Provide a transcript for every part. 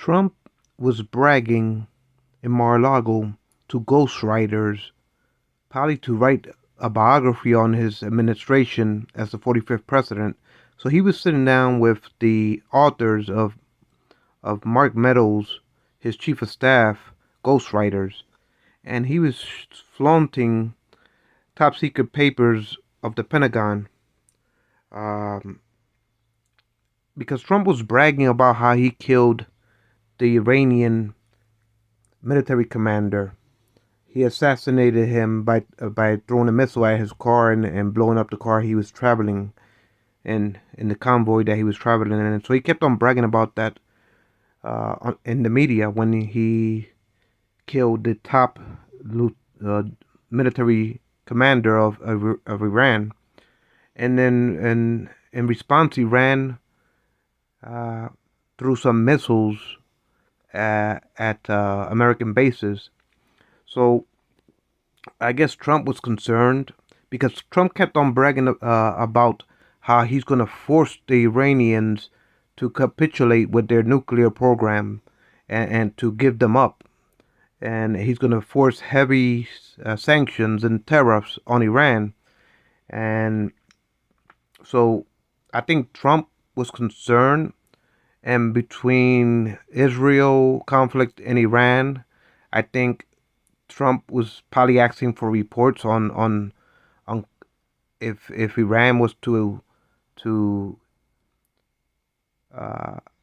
Trump was bragging in Mar-a-Lago to ghostwriters, probably to write a biography on his administration as the 45th president. So he was sitting down with the authors of Mark Meadows, his chief of staff, ghostwriters, and he was flaunting top secret papers of the Pentagon. Um, because Trump was bragging about how he killed the Iranian military commander. He assassinated him by throwing a missile at his car and blowing up the car he was traveling in the convoy that he was traveling in. And so he kept on bragging about that in the media when he killed the top uh, military commander of Iran. And then in response, Iran uh, threw some missiles at American bases. So I guess Trump was concerned because Trump kept on bragging about how he's going to force the Iranians to capitulate with their nuclear program and to give them up. And he's going to force heavy sanctions and tariffs on Iran. And so I think Trump was concerned. And between Israel conflict and Iran, I think Trump was probably asking for reports on if Iran was to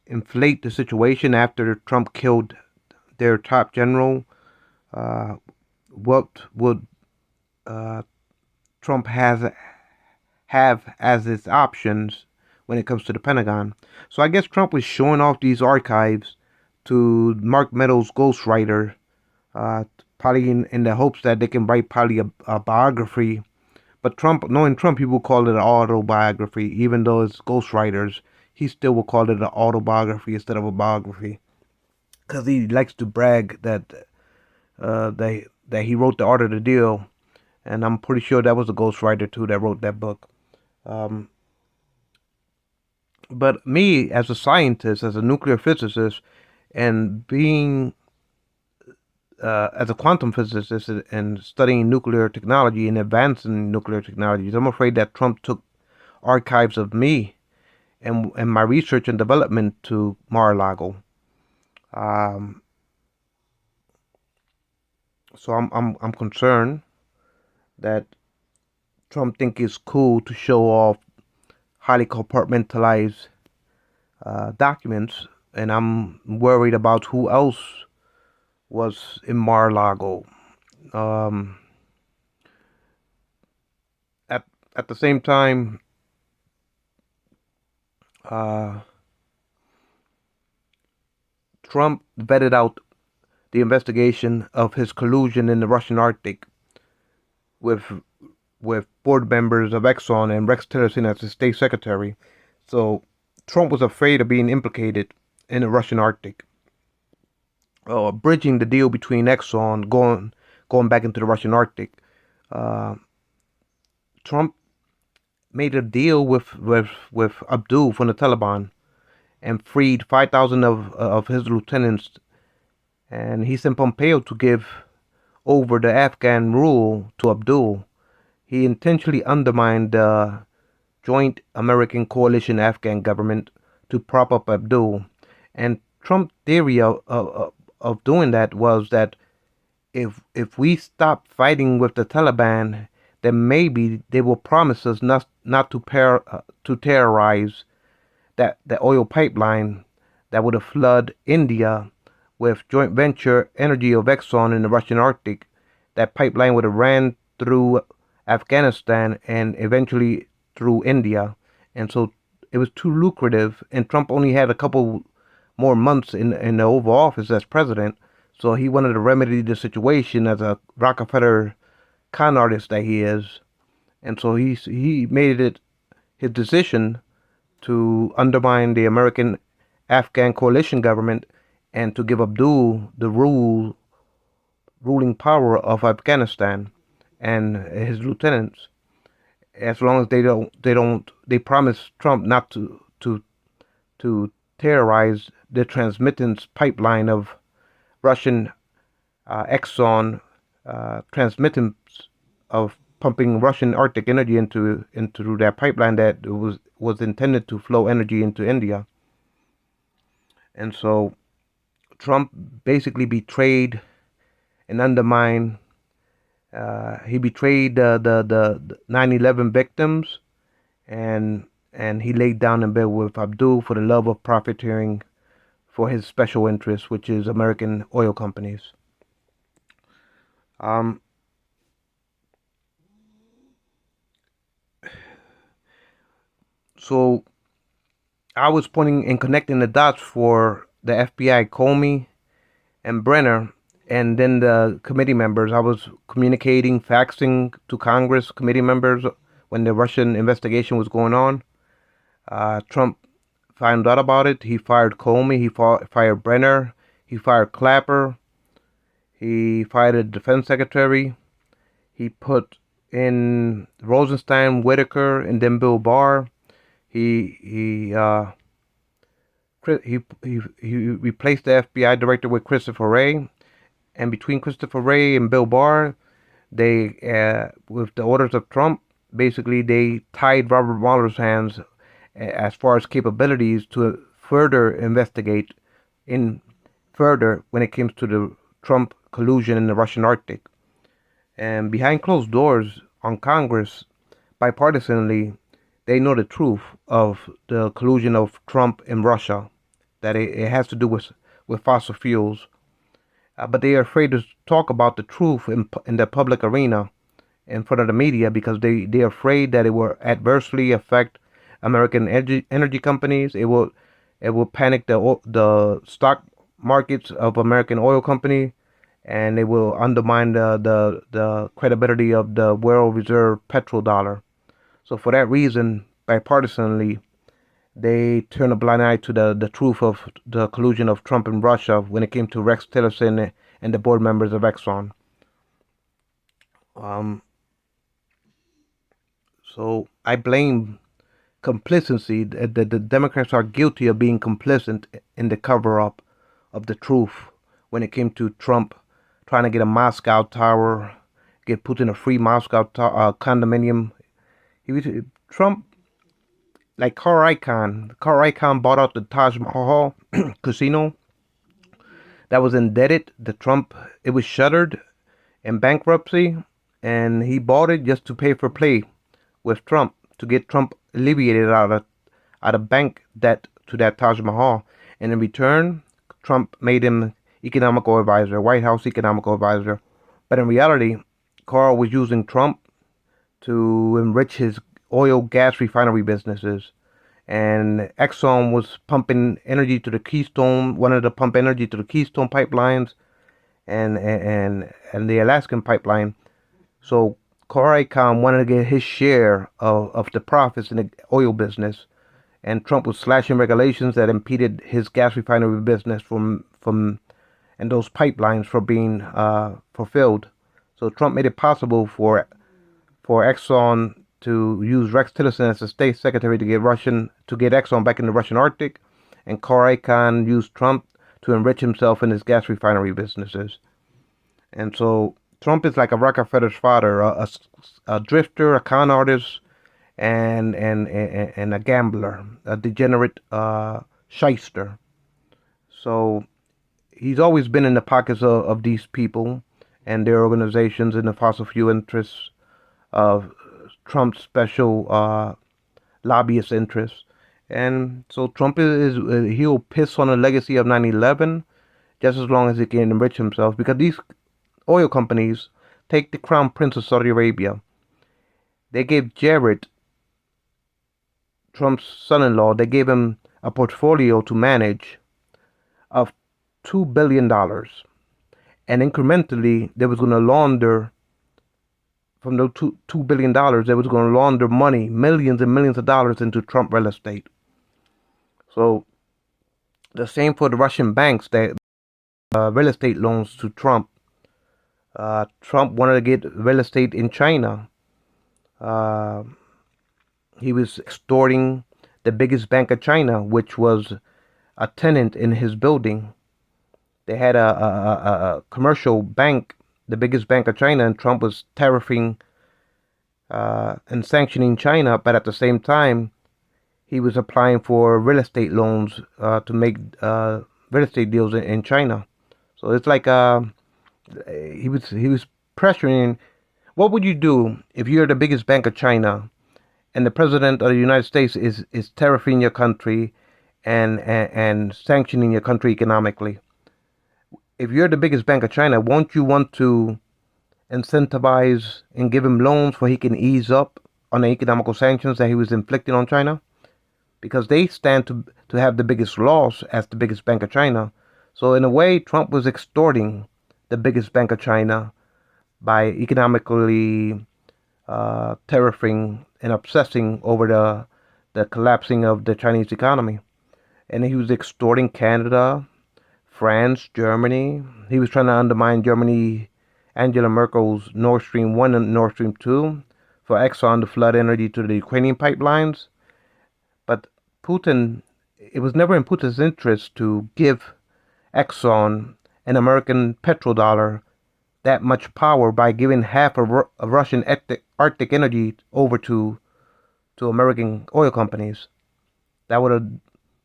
inflate the situation after Trump killed their top general. Uh, what would uh, Trump have as its options when it comes to the Pentagon? So I guess Trump was showing off these archives to Mark Meadows' ghostwriter, uh, probably in the hopes that they can write probably a biography. But Trump, knowing Trump, he will call it an autobiography, even though it's ghostwriters. He still will call it an autobiography instead of a biography, because he likes to brag that he wrote the Art of the Deal, and I'm pretty sure that was a ghostwriter too that wrote that book. Um, but me, as a scientist, as a nuclear physicist, and being as a quantum physicist and studying nuclear technology and advancing nuclear technologies, I'm afraid that Trump took archives of me and my research and development to Mar-a-Lago. Um, so I'm concerned that Trump think it's cool to show off highly compartmentalized documents, and I'm worried about who else was in Mar-a-Lago. Um, at at the same time, uh, Trump vetted out the investigation of his collusion in the Russian Arctic with board members of Exxon and Rex Tillerson as the state secretary. So Trump was afraid of being implicated in the Russian Arctic, bridging the deal between Exxon going back into the Russian Arctic. Uh, Trump made a deal with Abdul from the Taliban and freed 5,000 of his lieutenants, and he sent Pompeo to give over the Afghan rule to Abdul. He intentionally undermined the joint American coalition Afghan government to prop up Abdul. And Trump's theory of doing that was that if we stop fighting with the Taliban, then maybe they will promise us not to terrorize that the oil pipeline that would have flooded India with joint venture energy of Exxon in the Russian Arctic. That pipeline would have ran through Afghanistan and eventually through India. And so it was too lucrative, and Trump only had a couple more months in the Oval Office as president. So he wanted to remedy the situation as a Rockefeller con artist that he is. And so he made it his decision to undermine the American Afghan coalition government and to give Abdul the ruling power of Afghanistan and his lieutenants, as long as they promise Trump not to terrorized the transmittance pipeline of Russian Exxon transmittance of pumping Russian Arctic energy into that pipeline that was intended to flow energy into India. And so Trump basically betrayed and undermined. He betrayed the 9/11 victims, and he laid down in bed with Abdul for the love of profiteering for his special interest, which is American oil companies. Um, so I was pointing and connecting the dots for the FBI, Comey and Brenner, and then the committee members. I was communicating, faxing to Congress committee members when the Russian investigation was going on. Trump found out about it. He fired Comey. He fired Brenner. He fired Clapper. He fired the defense secretary. He put in Rosenstein, Whitaker, and then Bill Barr. He replaced the FBI director with Christopher Wray, and between Christopher Wray and Bill Barr, they, with the orders of Trump, basically they tied Robert Mueller's hands as far as capabilities to further investigate in further when it comes to the Trump collusion in the Russian Arctic. And behind closed doors on Congress, bipartisanly, they know the truth of the collusion of Trump and Russia, that it has to do with fossil fuels. But they are afraid to talk about the truth in the public arena in front of the media because they're afraid that it will adversely affect American energy companies. It will panic the stock markets of American oil company, and it will undermine the credibility of the world reserve petrodollar. So for that reason, bipartisanly, they turn a blind eye to the truth of the collusion of Trump and Russia when it came to Rex Tillerson and the board members of Exxon. So I blame complicity. The Democrats are guilty of being complicit in the cover-up of the truth when it came to Trump trying to get a Moscow tower, get Putin a free Moscow condominium. Trump, like Carl Icahn bought out the Taj Mahal casino that was indebted. It was shuttered in bankruptcy, and he bought it just to pay for play with Trump to get Trump alleviated out of bank debt to that Taj Mahal. And in return, Trump made him economical advisor, White House economical advisor. But in reality, Carl was using Trump to enrich his oil gas refinery businesses. And Exxon was pumping energy to the Keystone, wanted to pump energy to the Keystone pipelines and the Alaskan pipeline. So Carl Icahn wanted to get his share of the profits in the oil business, and Trump was slashing regulations that impeded his gas refinery business from and those pipelines from being fulfilled. So Trump made it possible for Exxon to use Rex Tillerson as the state secretary to get Exxon back in the Russian Arctic, and Carl Icahn used Trump to enrich himself in his gas refinery businesses. And so Trump is like a Rockefeller's father, a drifter, a con artist, and a gambler, a degenerate shyster. So he's always been in the pockets of these people and their organizations and the fossil fuel interests of Trump's special lobbyist interests. And so Trump he'll piss on the legacy of 9/11 just as long as he can enrich himself, because these oil companies take the Crown Prince of Saudi Arabia. They gave Jared, Trump's son-in-law, they gave him a portfolio to manage of $2 billion. And incrementally, they was going to launder, from the $2 billion, they was going to launder money, millions and millions of dollars, into Trump real estate. So the same for the Russian banks that real estate loans to Trump. Trump wanted to get real estate in China. He was extorting the biggest bank of China, which was a tenant in his building. They had a commercial bank, the biggest bank of China, and Trump was tariffing and sanctioning China, but at the same time, he was applying for real estate loans to make real estate deals in China. So it's like he was pressuring. What would you do if you're the biggest bank of China and the president of the United States is tariffing your country and sanctioning your country economically? If you're the biggest bank of China, won't you want to incentivize and give him loans so he can ease up on the economical sanctions that he was inflicting on China? Because they stand to have the biggest loss as the biggest bank of China. So in a way, Trump was extorting the biggest bank of China by economically tariffing and obsessing over the collapsing of the Chinese economy. And he was extorting Canada, France, Germany. He was trying to undermine Germany, Angela Merkel's Nord Stream 1 and Nord Stream 2 for Exxon to flood energy to the Ukrainian pipelines. But Putin, it was never in Putin's interest to give Exxon, an American petrodollar, that much power by giving half of Russian Arctic energy over to American oil companies. That would have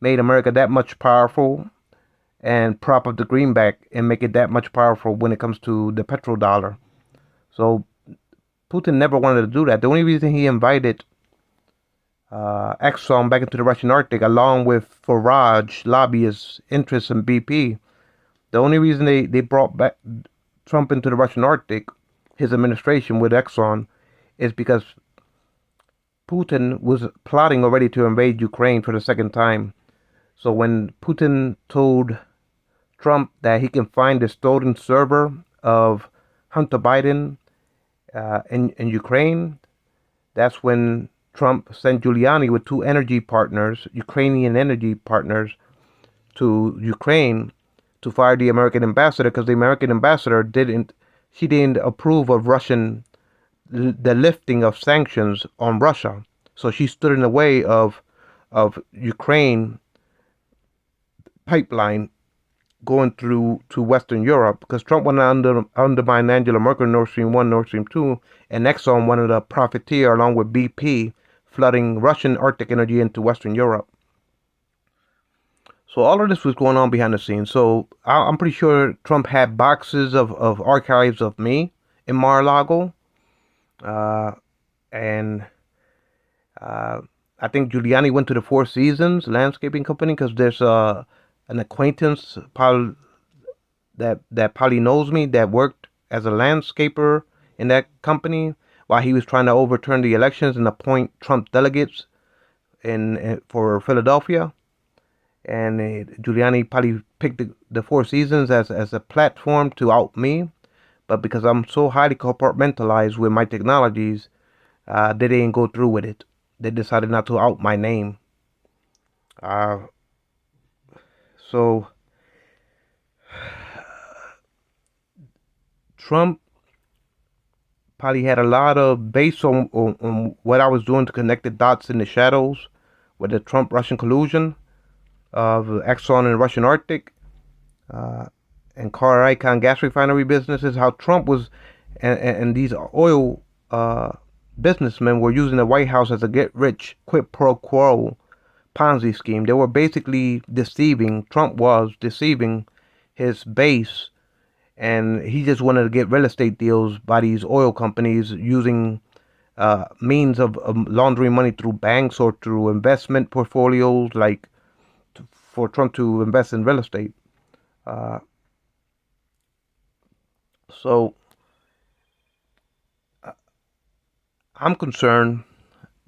made America that much powerful and prop up the greenback and make it that much powerful when it comes to the petrodollar. So Putin never wanted to do that. The only reason he invited Exxon back into the Russian Arctic, along with Farage, lobbyists, interests in BP, the only reason they brought back Trump into the Russian Arctic, his administration with Exxon, is because Putin was plotting already to invade Ukraine for the second time. So when Putin told Trump that he can find the stolen server of Hunter Biden in Ukraine, that's when Trump sent Giuliani with two energy partners, Ukrainian energy partners, to Ukraine to fire the American ambassador because the American ambassador didn't approve of the lifting of sanctions on Russia. So she stood in the way of Ukraine pipeline going through to Western Europe because Trump wanted to undermine Angela Merkel, Nord Stream 1, Nord Stream 2, and Exxon wanted to profiteer along with BP, flooding Russian Arctic energy into Western Europe. So all of this was going on behind the scenes. So I'm pretty sure Trump had boxes of archives of me in Mar-a-Lago. And I think Giuliani went to the Four Seasons landscaping company because there's an acquaintance that probably knows me that worked as a landscaper in that company while he was trying to overturn the elections and appoint Trump delegates for Philadelphia. And Giuliani probably picked the Four Seasons as a platform to out me. But because I'm so highly compartmentalized with my technologies, they didn't go through with it. They decided not to out my name. So Trump probably had a lot of base on what I was doing to connect the dots in the shadows with the Trump-Russian collusion of Exxon and Russian Arctic and Car Icon gas refinery businesses, how Trump was and these oil businessmen were using the White House as a get-rich quid pro quo Ponzi scheme. They were basically Trump was deceiving his base, and he just wanted to get real estate deals by these oil companies using means of laundering money through banks or through investment portfolios, like for Trump to invest in real estate. So I'm concerned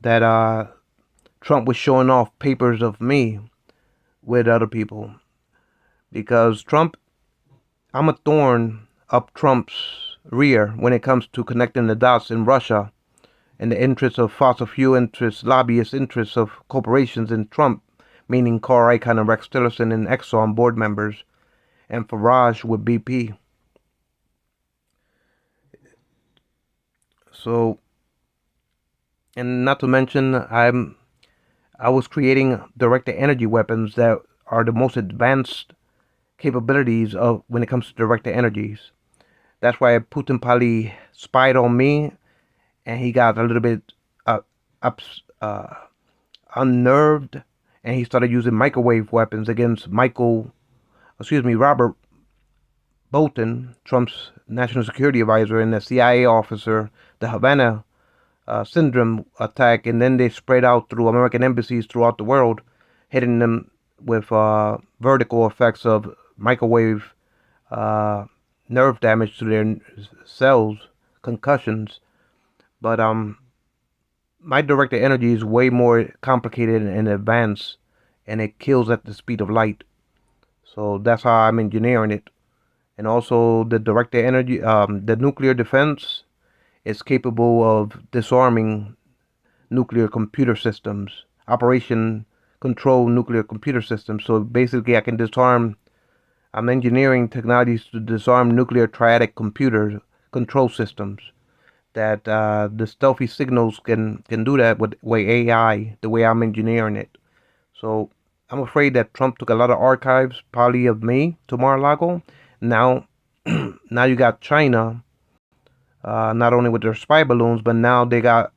that Trump was showing off papers of me with other people because I'm a thorn up Trump's rear when it comes to connecting the dots in Russia and the interests of fossil fuel interests, lobbyist interests of corporations in Trump, meaning Carl Icahn and Rex Tillerson and Exxon board members, and Farage with BP. So, and not to mention, I was creating directed energy weapons that are the most advanced capabilities of when it comes to directed energies. That's why Putin probably spied on me, and he got a little bit uh, ups, unnerved, and he started using microwave weapons against Robert Bolton, Trump's national security advisor, and the CIA officer, the Havana syndrome attack, and then they spread out through American embassies throughout the world, hitting them with vertical effects of microwave uh, nerve damage to their cells, concussions. But my directed energy is way more complicated and advanced, and it kills at the speed of light. So that's how I'm engineering it. And also the directed energy, the nuclear defense is capable of disarming nuclear computer systems, operation control nuclear computer systems. So basically, I'm engineering technologies to disarm nuclear triadic computer control systems. That the stealthy signals can do that with way AI, the way I'm engineering it. So I'm afraid that Trump took a lot of archives, probably of me, to Mar-a-Lago. Now, now you got China, not only with their spy balloons, but now they got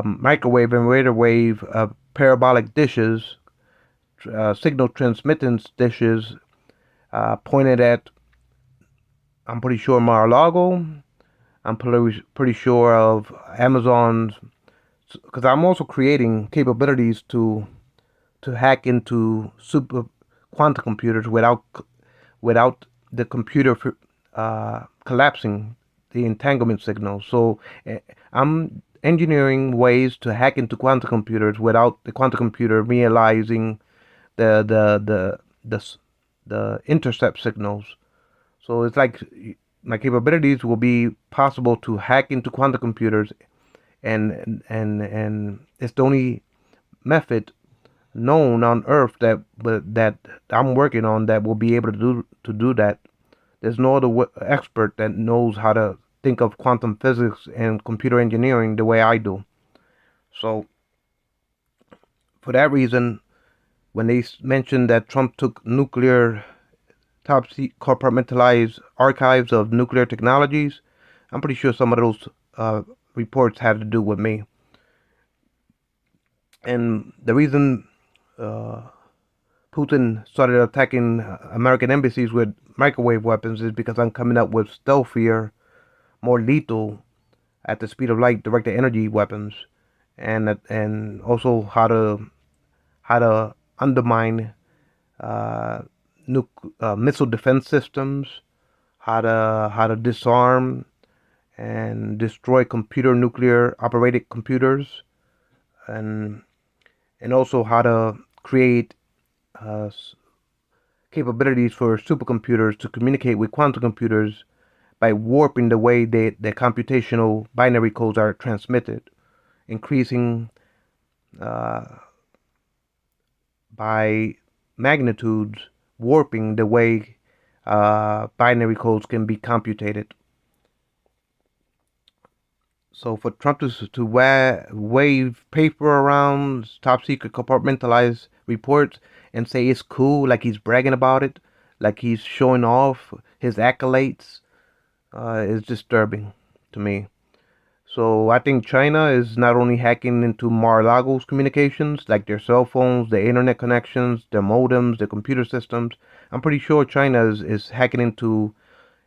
microwave and radio wave parabolic dishes, signal transmittance dishes pointed at, I'm pretty sure, Mar-a-Lago. I'm pretty sure of Amazon's, because I'm also creating capabilities to hack into super quantum computers without the computer collapsing the entanglement signal. So I'm engineering ways to hack into quantum computers without the quantum computer realizing the the the the, the intercept signals. So it's like my capabilities will be possible to hack into quantum computers, and it's the only method known on Earth that I'm working on that will be able to do that. There's no other expert that knows how to think of quantum physics and computer engineering the way I do. So for that reason, when they mentioned that Trump took nuclear top secret compartmentalized archives of nuclear technologies, I'm pretty sure some of those reports had to do with me. And the reason uh, Putin started attacking American embassies with microwave weapons is because I'm coming up with stealthier, more lethal, at the speed of light, directed energy weapons, and also how to undermine uh, missile defense systems, how to disarm and destroy nuclear operated computers, and and also how to create uh, capabilities for supercomputers to communicate with quantum computers by warping the way the computational binary codes are transmitted, increasing uh, by magnitudes, warping the way binary codes can be computed. So for Trump to wave paper around top secret compartmentalized reports and say it's cool, like he's bragging about it, like he's showing off his accolades, is disturbing to me. So I think China is not only hacking into Mar-a-Lago's communications, like their cell phones, their internet connections, their modems, their computer systems. I'm pretty sure China is hacking into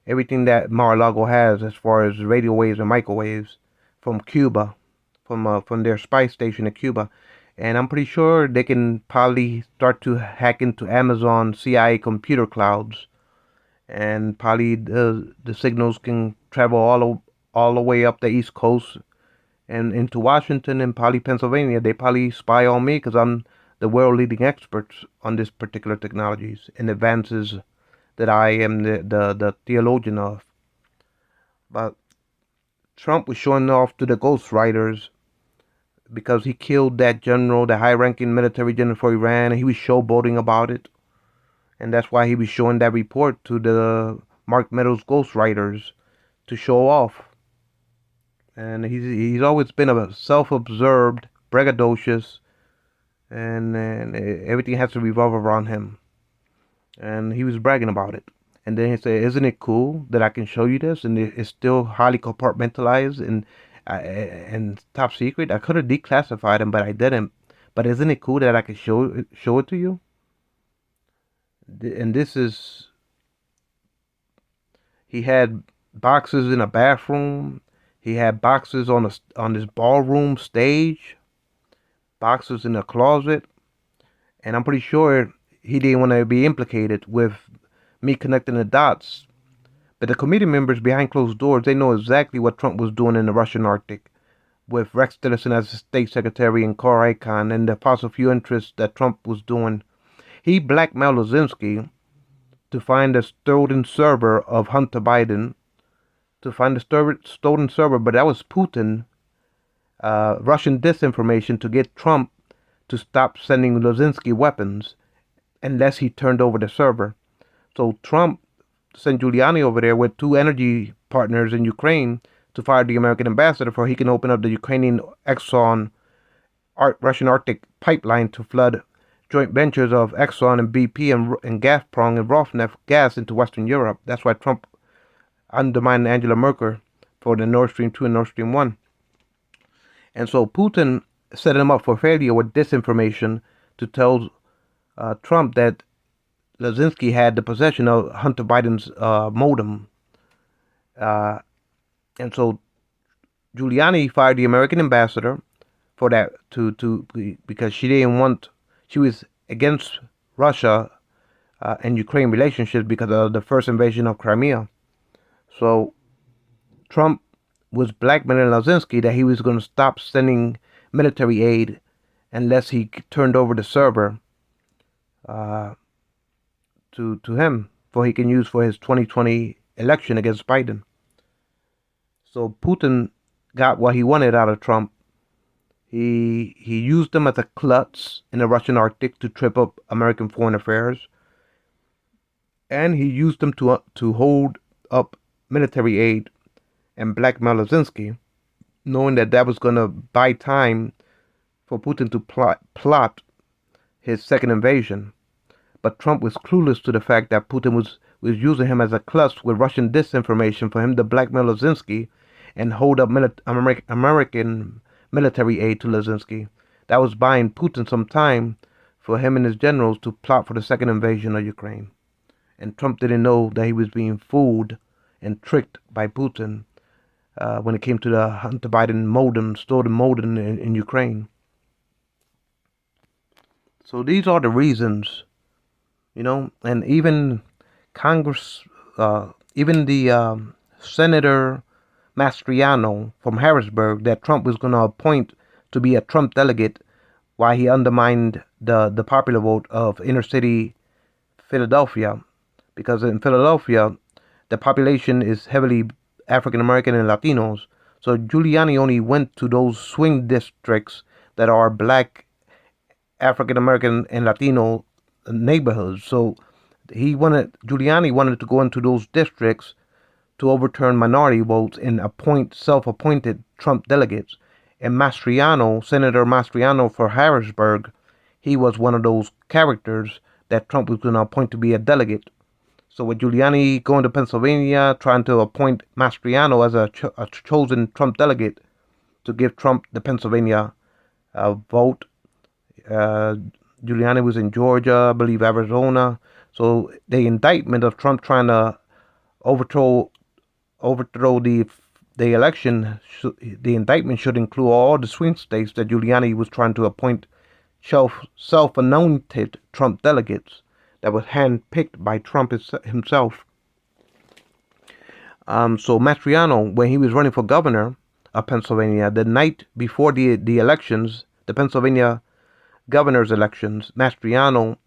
everything that Mar-a-Lago has as far as radio waves and microwaves from Cuba, from their spy station in Cuba. And I'm pretty sure they can probably start to hack into Amazon CIA computer clouds, and probably the signals can travel all the way up the East Coast and into Washington and probably Pennsylvania. They probably spy on me because I'm the world leading experts on this particular technologies and advances that I am the theologian of. But Trump was showing off to the ghostwriters because he killed that general, the high ranking military general for Iran, and he was showboating about it. And that's why he was showing that report to the Mark Meadows ghostwriters to show off. And he's always been a self-absorbed, braggadocious, and everything has to revolve around him. And he was bragging about it. And then he said, "Isn't it cool that I can show you this?" And it's still highly compartmentalized and top secret. I could have declassified them, but I didn't. But isn't it cool that I can show it to you? And this is he had boxes in a bathroom. He had boxes on this ballroom stage. Boxes in a closet. And I'm pretty sure he didn't want to be implicated with me connecting the dots. But the committee members behind closed doors, they know exactly what Trump was doing in the Russian Arctic, with Rex Tillerson as the state secretary and Carl Icahn and the fossil fuel interests that Trump was doing. He blackmailed Lozinski to find the stolen server of Hunter Biden, to find the stolen server, but that was Putin, Russian disinformation to get Trump to stop sending Lozinski weapons unless he turned over the server. So Trump sent Giuliani over there with two energy partners in Ukraine to fire the American ambassador for he can open up the Ukrainian Exxon Russian Arctic pipeline to flood joint ventures of Exxon and BP and Gazprom and Rosneft gas into Western Europe. That's why Trump undermined Angela Merkel for the Nord Stream 2 and Nord Stream 1. And so Putin set him up for failure with disinformation to tell Trump that Lozinski had the possession of Hunter Biden's modem. And so Giuliani fired the American ambassador for that because she was against Russia and Ukraine relationships because of the first invasion of Crimea. So Trump was blackmailing Lozinski that he was going to stop sending military aid unless he turned over the server to him for he can use for his 2020 election against Biden. So Putin got what he wanted out of Trump. He used him as a klutz in the Russian Arctic to trip up American foreign affairs, and he used him to hold up military aid and blackmail Lozinski, knowing that was going to buy time for Putin to plot his second invasion. But Trump was clueless to the fact that Putin was using him as a klutz with Russian disinformation for him to blackmail Lozinski and hold up American military aid to Lozinski. That was buying Putin some time for him and his generals to plot for the second invasion of Ukraine. And Trump didn't know that he was being fooled and tricked by Putin when it came to the Hunter Biden stolen modem in Ukraine. So these are the reasons, and even Congress, even the Senator Mastriano from Harrisburg that Trump was going to appoint to be a Trump delegate, why he undermined the popular vote of inner city Philadelphia, because in Philadelphia the population is heavily African American and Latinos. So Giuliani only went to those swing districts that are black, African American, and Latino neighborhoods. So Giuliani wanted to go into those districts to overturn minority votes and appoint self-appointed Trump delegates. And Senator Mastriano for Harrisburg, he was one of those characters that Trump was going to appoint to be a delegate. So with Giuliani going to Pennsylvania, trying to appoint Mastriano as a chosen Trump delegate to give Trump the Pennsylvania vote. Giuliani was in Georgia, I believe Arizona. So the indictment of Trump trying to overthrow the election, the indictment should include all the swing states that Giuliani was trying to appoint self-anointed Trump delegates that was handpicked by Trump himself. So Mastriano, when he was running for governor of Pennsylvania, the night before the elections, the Pennsylvania governor's elections, Mastriano,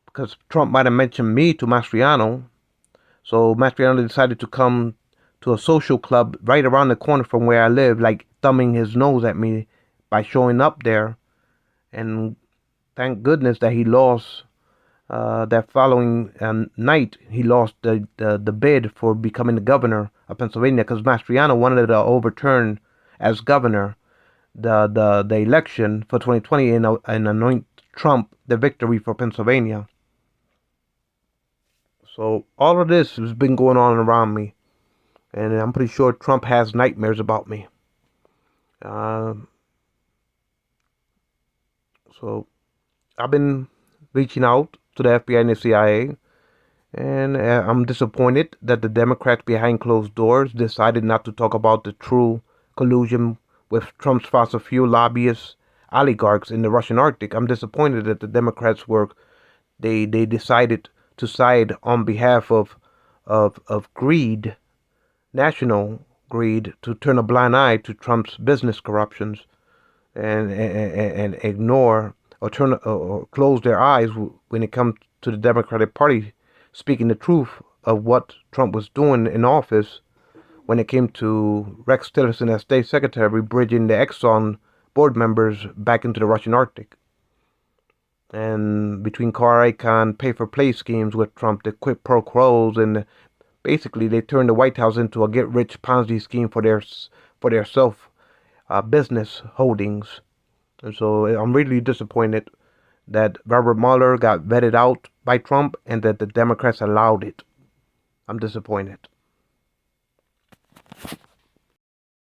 because Trump might have mentioned me to Mastriano, so Mastriano decided to come to a social club right around the corner from where I live, like thumbing his nose at me by showing up there. And thank goodness that he lost that following night. He lost the bid for becoming the governor of Pennsylvania because Mastriano wanted to overturn as governor the election for 2020 and anoint Trump the victory for Pennsylvania. So all of this has been going on around me, and I'm pretty sure Trump has nightmares about me. Uh, so I've been reaching out to the FBI and the CIA, and I'm disappointed that the Democrats behind closed doors decided not to talk about the true collusion with Trump's fossil fuel lobbyists, oligarchs in the Russian Arctic. I'm disappointed that the Democrats they decided to side on behalf of greed, national greed, to turn a blind eye to Trump's business corruptions and ignore or turn or close their eyes when it comes to the Democratic Party speaking the truth of what Trump was doing in office when it came to Rex Tillerson as state secretary, bridging the Exxon board members back into the Russian Arctic. And between car icon pay for play schemes with Trump, the quid pro quos, and basically they turned the White House into a get rich Ponzi scheme for their self business holdings. And so I'm really disappointed that Robert Mueller got vetted out by Trump and that the Democrats allowed it. I'm disappointed.